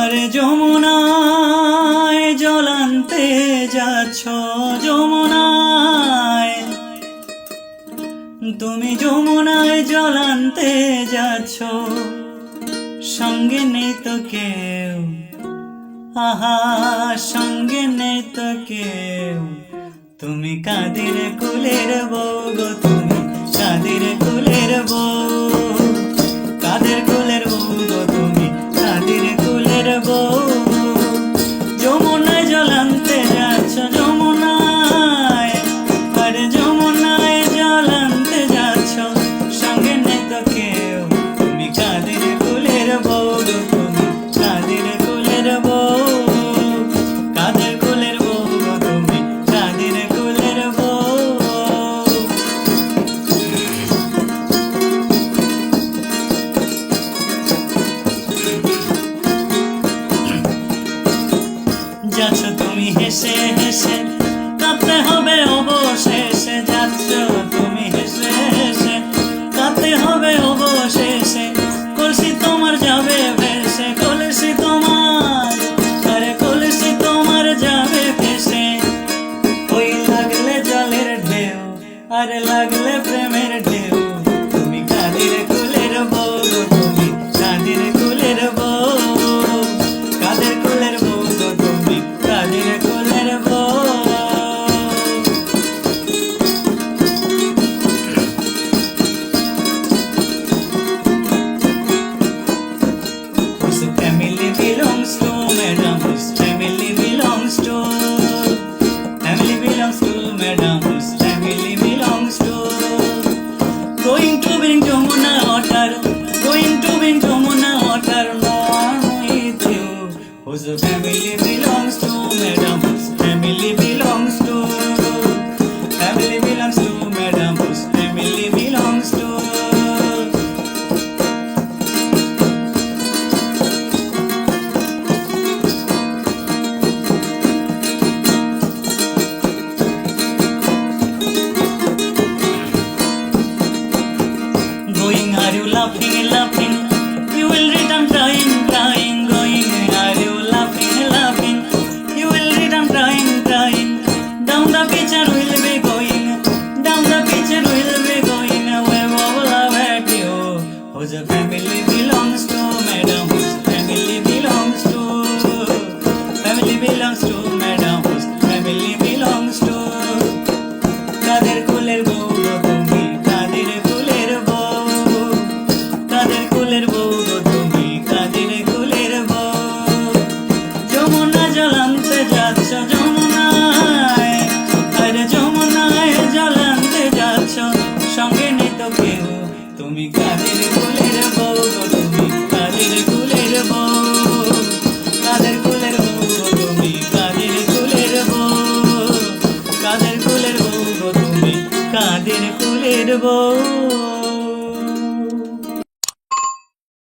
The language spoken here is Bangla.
আরে যমুনায় জল আনতে যাচ্ছ, যমুনায় তুমি যমুনায় জল আনতে যাচ্ছ, সঙ্গে নেই তো কেউ, আহা সঙ্গে নেই তো কেউ। তুমি কাদের কুলের বউ গো, তুমি কাদের কুলের বউ, কাদের কুলের বউ গো তুমি, কাদের কুলের বউ। যমুনায় জল আনতে যাচ্ছ, যমুনায়, আরে যমুনায় জল আনতে যাচ্ছ, সঙ্গে নেই তো কেউ। তুমি কাদের কুলের বউ গো, তুমি কাদের কুলের বউ, কাদের কুলের বউ গো তুমি, কাদের কুলের বউ। যাচ্ছ তুমি হেসে হেসে, কাঁদতে হবে অবশেষে। যাচ্ছ তুমি হেসে হেসে, কাঁদতে হবে অবশেষে। কলসি তোমার যাবে ভেসে, কলসি তোমার, আরে কলসি তোমার যাবে ভেসে। ওই লাগলে জলের ঢেউ, আরে লাগলে প্রেমের ঢেউ। তুমি কাদের কুলের বউ গো, তুমি কাদের কুলের বউ, কাদের কুলের বউ গো তুমি, কাদের কুলের বউ। Whose family belongs to madam, whose family belongs to, family belongs to madam, whose family belongs to. Going to bring Jamuna water, going to bring Jamuna water, no one with you. Whose family belongs to madam, whose family belongs to, family belongs to madam, whose family belongs to. Going, are you laughing, laughing? You will return crying, crying. Going, are you laughing, laughing? You will return crying, crying. Down the picture will be going, down the picture will be going. We will laugh at you. Whose family belongs to madam, whose family belongs to, family belongs to madam, whose family belongs to. কাদের কুলের বউ গো তুমি, কাদের কুলের বউ, কাদের কুলের বউ গো তুমি, কাদের কুলের বউ। যমুনা জল আনতে যাচ্ছ, যমুনায়, আরে যমুনায় জল আনতে যাচ্ছ, সঙ্গে নেই তো কেউ। তুমি কাদের কুলের বউ গো তুমি, কাদের কুলের বউ, কাদের কুলের বউ গো তুমি, কাদের কুলের বউ, কাদের কুলের বউ গো তুমি, কাদের কুলের বউ।